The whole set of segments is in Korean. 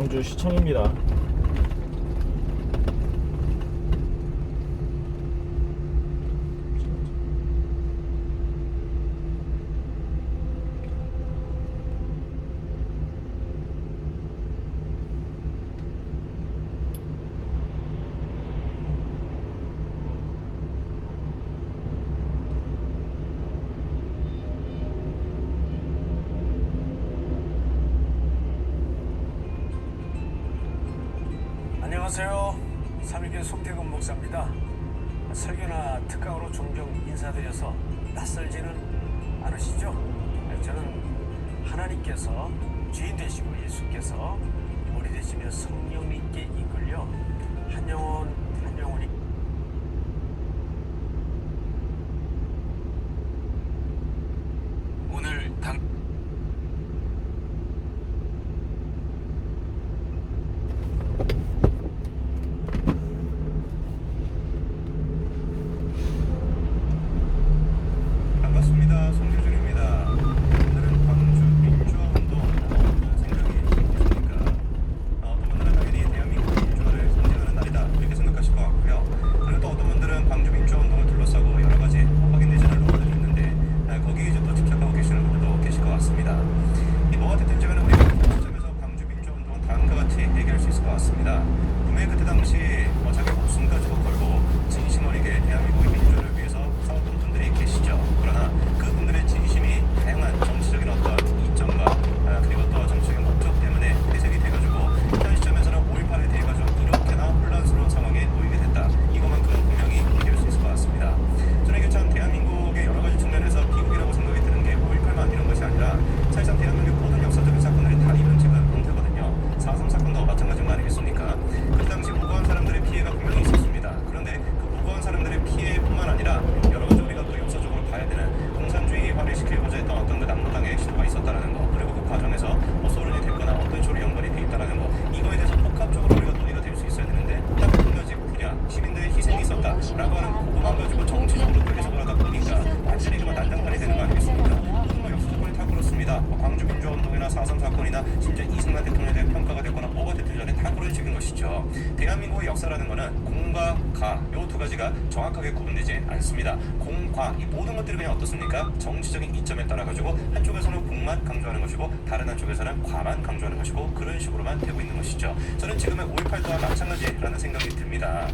광주시청입니다. 안녕하세요. 삼위교회 송태근 목사입니다. 설교나 특강으로 종종 인사드려서 낯설지는 않으시죠? 저는 하나님께서 주인 되시고 예수께서 머리 되시며 성령님께 이끌려 한 영혼 한 영혼이 오늘 반갑습니다. 송규준입니다. 오늘은 광주 민주화운동 어떤 생각이 있습니까? 어떤 분들은 당연히 대한민국 민주화를 선택하는 날이다 이렇게 생각하실 것 같고요. 그리고 또 어떤 분들은 광주 민주화운동을 둘러싸고 여러 가지 확인되지 않은 루머들이 있는데 거기에 이제 또 집착하고 계시는 분들도 계실 것 같습니다. 이 뭐가 됐든 간에 우리가 시점에서 광주 민주화운동은 다음과 같이 얘기할 수 있을 것 같습니다. 분명히 그때 당시 자기 목숨까지 걸고 진심 어리게 대한민국의 민주화를 위해서 싸웠던 분들이 계시죠. 그러나 그분들의 진심이 다양한 정치적인 어떤 이점과 그리고 또 정치적인 목적 때문에 해석이 돼가지고 현 시점에서는 5.18에 대해가지고 이렇게나 혼란스러운 상황에 놓이게 됐다. 이것만큼 분명히 얘기할 수 있을 것 같습니다. 저는 이게 참 대한민국의 여러 가지 측면에서 비극이라고 생각이 드는 게 5.18만 이런 것이 아니라 사실상 대한민국의 모든 역사적인 사건들이 다 이런 지금 형태거든요. 4.3 사건도 마찬가지인 거 아니겠습니까? 그 당시 무고한 사람들의 피해가 분명히 있었습니다. 그런데 그 무고한 사람들의 피해뿐만 아니라 여러 가지 우리가 또 역사적으로 봐야 되는 공산주의화를 시키고자 했던 어떤 그 낙로당의 시도가 있었다는 거, 그리고 그 과정에서 소련이 됐거나 어떤 식으로 연관이 돼 있다는 거, 이거에 대해서 복합적으로 우리가 논의가 될 수 있어야 되는데 딱 한 가지 분야, 시민들의 희생이 있었다라고 하는 그것만 가지고 정치적으로 또 해석을 하다 보니까 완전히 그만 난장판이 되는 거 아니겠습니까? 정말 역사적으로 다 그렇습니다. 광주 민주화운동이나 4.3 사건이나 심지어 이승만 대통령에 대한 평가가 됐거나 뭐가 됐든 간에 다 그런 식인 것이죠. 대한민국의 역사라는 것은 공과 가, 요 두 가지가 정확하게 구분되지 않습니다. 공과, 이 모든 것들이 그냥 어떻습니까? 정치적인 이점에 따라 가지고 한쪽에서는 공만 강조하는 것이고 다른 한쪽에서는 과만 강조하는 것이고 그런 식으로만 되고 있는 것이죠. 저는 지금의 5.18 또한 마찬가지라는 생각이 듭니다.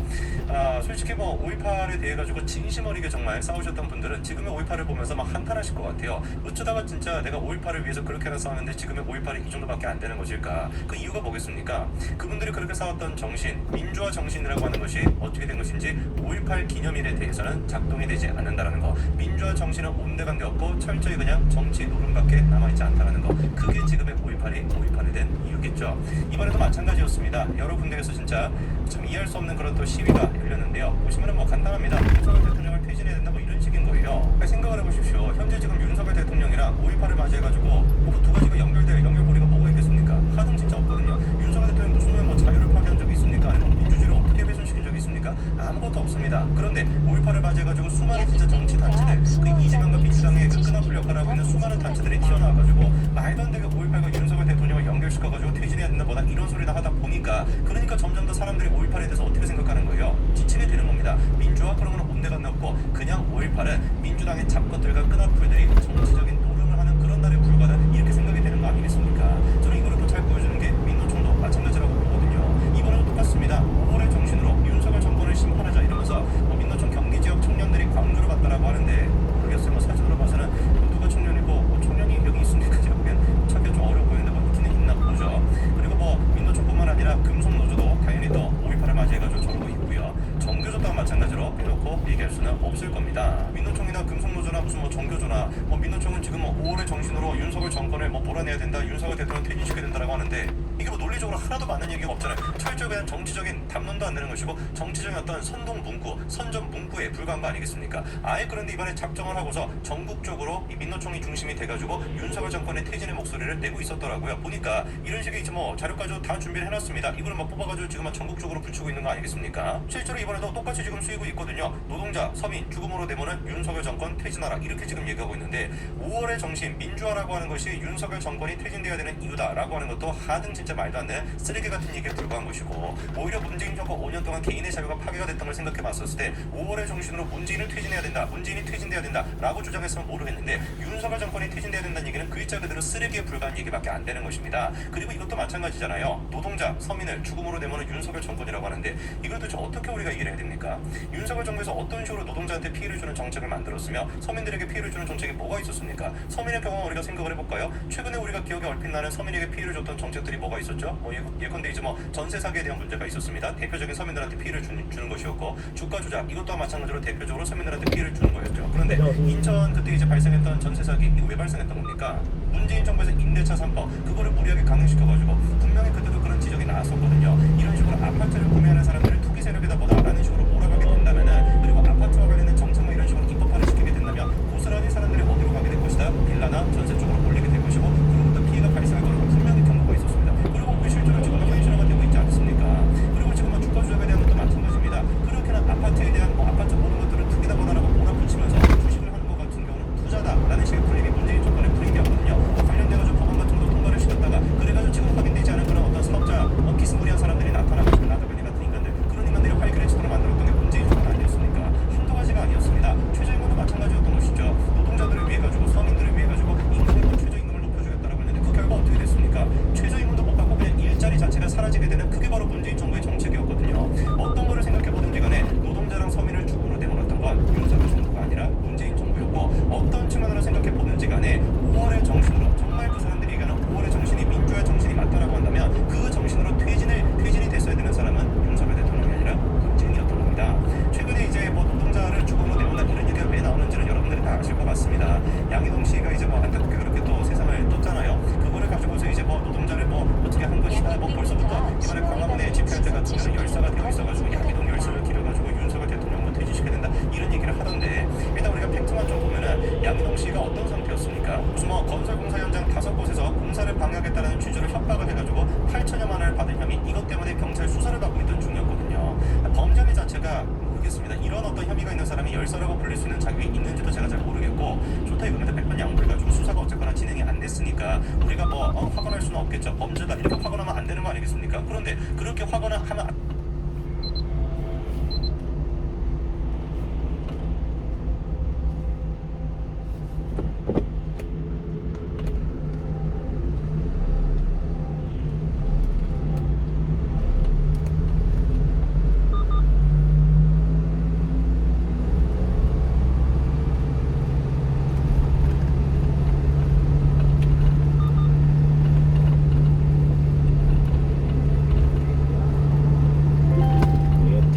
솔직히 뭐 5.18에 대해 가지고 진심 어리게 정말 싸우셨던 분들은 지금의 5.18을 보면서 막 한탄하실 것 같아요. 어쩌다가 진짜 내가 5.18을 위해서 그렇게나 싸웠는데 지금의 5.18이 이 정도밖에 안 되는 것일까? 그 이유가 뭐겠습니까? 그분들이 그렇게 싸웠던 정신, 민주화 정신이라고 하는 것이 어떻게 된 것인지 5.18 기념일에 대해서는 작동이 되지 않는다는 거. 민주화 정신은 온데간데 없고 철저히 그냥 정치 노름밖에 남아있지 않다는 거. 그게 지금의 5.18이 된 이유겠죠. 이번에도 마찬가지였습니다. 여러 군데에서 진짜 참 이해할 수 없는 그런 또 시위가 열렸는데요. 보시면은 뭐 간단합니다. 윤석열 대통령을 퇴진해야 된다 뭐 이런 식인 거예요. 생각을 해보십시오. 현재 지금 윤석열 대통령이랑 5.18을 맞이해가지고 뭐 두 가지가 연결될 연결고리가 뭐가 있겠습니까? 하등 진짜 없거든요. 윤석열 대통령 무슨 뭐 자유를 파괴한 적이 있습니까? 아니면 민주주의를 어떻게 훼손시킨 적이 있습니까? 아무것도 없습니다. 그런데 5.18을 맞이해가지고 수많은 진짜 정치 단체들, 그 이재명과 민주당의 그 끈앞을 역할을 하고 있는 수많은 단체들이 튀어나와가지고 말도 안 되게 5.18과 윤석열 대통령을 연결시켜가지고 퇴진해야 된다 뭐다 이런 소리나 하다 보니까 그러니까 점점 더 사람들이 5.18에 대해서 어떻게 생각하는 거예요? 지치게 되는 겁니다. 민주화 그런 건 온데간데 없고 그냥 5.18은 민주당의 잡것들과 끈앞풀들이 정치적인 노름을 하는 그런 날에 불과하다 이렇게 생각이 되는 거 아니겠습니까? 저는 이거를 또 잘 보여주는 게 민노총도 마찬가지라고 보거든요. 이번에도 똑같습니다. 5월의 정신으로 윤석열 정권을 심판하자 이러면서 민노총 경기지역 청년들이 광주로 갔다라고 하는데 모르겠어요. 뭐 사진으로 봐서는 누가 청년이고 뭐 청년이 여기 있습니까? 제가 보기엔 찾기가 좀 어려워 보이는데 뭐 있기는 있나 보죠. 그리고 뭐 민노총뿐만 아니라 금속노조도 당연히 또 5.18을 맞이해가지고 저러고 있고요. 정교조 또한 마찬가지로 빼놓고 얘기할 수는 없을 겁니다. 민노총이나 금속노조나 무슨 뭐 정교조나 뭐 민노총은 지금 뭐 5월의 정신으로 윤석열 정권을 뭐 몰아내야 된다, 윤석열 대통령 퇴진시켜야 된다라고 하는데 이게 뭐 논리적으로 하나도 맞는 얘기가 없잖아요. 철저히 그냥 정치적인 담론도 안 되는 것이고 정치적인 어떤 선동 문구, 선전 문구에 불과한 거 아니겠습니까? 아예 그런데 이번에 작정을 하고서 전국적으로 이 민노총이 중심이 돼가지고 윤석열 정권의 퇴진의 목소리를 내고 있었더라고요. 보니까 이런 식의 이제 뭐 자료까지 다 준비를 해놨습니다. 이거를 막 뽑아가지고 지금 전국적으로 붙이고 있는 거 아니겠습니까? 실제로 이번에도 똑같이 지금 쓰이고 있거든요. 노동자, 서민, 죽음으로 되면은 윤석열 정권 퇴진하라 이렇게 지금 얘기하고 있는데 5월의 정신, 민주화라고 하는 것이 윤석열 정권이 퇴진돼야 되는 이유다라고 하는 얘기하는 것도 하등 진짜 말도 안 되는 쓰레기 같은 얘기에 불과한 것이고, 오히려 문재인 정부 5년 동안 개인의 자유가 파괴가 됐던 걸 생각해 봤었을 때 5월의 정신으로 문재인을 퇴진해야 된다, 문재인이 퇴진돼야 된다 라고 주장했으면 모르겠는데, 윤석열 정권이 퇴진돼야 된다는 얘기는 글자 그대로 쓰레기에 불과한 얘기밖에 안 되는 것입니다. 그리고 이것도 마찬가지잖아요. 노동자, 서민을 죽음으로 내모는 윤석열 정권이라고 하는데, 이걸 도대체 어떻게 우리가 이해를 해야 됩니까? 윤석열 정부에서 어떤 식으로 노동자한테 피해를 주는 정책을 만들었으며 서민들에게 피해를 주는 정책이 뭐가 있었습니까? 서민의 경우 우리가 생각을 해볼까요? 최근에 우리가 기억에 얼핏 나는 서민에게 피해를 줬던 정책들이 뭐가 있었죠? 예컨대 이제 전세 사기에 대한 문제가 있었습니다. 대표적인 서민들한테 피해를 주는 것이었고, 주가 조작, 이것도 마찬가지로 대표적으로 서민들한테 피해를 주는 거였죠. 그런데 인천 그때 이제 발생했던 전세 사기, 이거 왜 발생했던 겁니까? 문재인 정부에서 임대차 3법 그거를 무리하게 강행시켜가지고, 분명히 그때도 그런 지적이 나왔었거든요. 이런 식으로 아파트를 구매하는 사람들을 투기 세력에다 보다라는 식으로 몰아가게 된다면은, 그리고 아파트와 관련된 정책만 이런 식으로 입법화를 시키게 된다면 고스란히 사람들이 어디로 가게 될 것이다? 빌라나 전세 쪽으로 몰리게 될 것이고, 그로부터 피해가 발생할 거라고 분명히 경고가 있었습니다. 그리고 그 실제로 지금 현실화가 되고 있지 않습니까? 그리고 지금 주가 조작에 대한 것도 마찬가지입니다. 그렇게는 아파트에 대한 아파트 모든 것들을 투기다 보다라고 몰아붙이면서 주식을 하는 것 같은 경우는 투자다라는 식의 프레임이 문재인 정권의 프레임이었거든요. 관련돼가지고 법안 같은 것도 통과를 시켰다가, 그래가지고 지금 확인되지 않은 그런 어떤 사업자 기스무리한 사람들이 나타나가지고 나다변이 같은 인간들, 그런 인간들이 활기를 치도록 만들었던 게 문재인 정권 아니었습니까? 한두 가지가 아니었습니다. 최저임금도 마찬가지였던 것이죠. 노동자들을 위해 가지고, 서민들을 위해 가지고 임금을, 최저임금을 높여주겠다라고 했는데 그 결과 어떻게 됐습니까? 최저임금도 못 받고 그냥 일자리 자체가 사라지게 되는, 그게 바로 문재인 정부의 정책이었거든요. 어떤 거를 생각해보든지 간에 노동자랑 서민을 죽음으로 내몰았던 건 윤석열 정부가 아니라 문재인 정부였고, 어떤 측면으로 생각해보든지 간에 5월의 정신으로, 정말 그 사람들이 얘기하는 5월의 정신이 민주화 정신이 맞다라고 한다면, 그 정신으로 퇴진이 됐어야 되는 사람은 윤석열 대통령이 아니라 문재인이었던 겁니다. 최근에 이제 노동자를 죽음으로 내몬다 이런 얘기가 왜 나오는지는 여러분들이 다 아실 것 같습니다. 양희동 씨가 이제 안타깝게 그렇게 또 세상을 떴잖아요. 그거를 가지고서 이제 노동자를 어떻게 한 것이다, 벌써부터 이번에 광화문에 집회할 때 같은 경우는 열사가 되어 있어가지고 양희동 열사를 길어가지고 윤석열 대통령을 퇴진시켜야 된다 이런 얘기를 하던데, 일단 우리가 팩트만 좀 보면은 양희동 씨가 어떤 상태였습니까? 무슨 건설공사 현장 5곳에서 공사를 방해하겠다는 취지로 협박을 해가지고 8천여만 원을 받은 혐의, 이것 때문에 경찰 수사를 받고 있던 중이었거든요. 범죄 자체가 모르겠습니다. 이런 어떤 혐의가 있는 사람이 열사라고 불릴 수 있는 자격이 있는지도 제가 잘 모르겠고, 좋다 이거면 100번 양보해가지고 수사가 어쨌거나 진행이 안 됐으니까 우리가 확언할 수는 없겠죠. 범죄다 이렇게 확언하면 안 되는 거 아니겠습니까? 그런데 그렇게 확언을 하면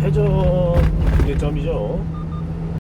퇴전 분기점이죠.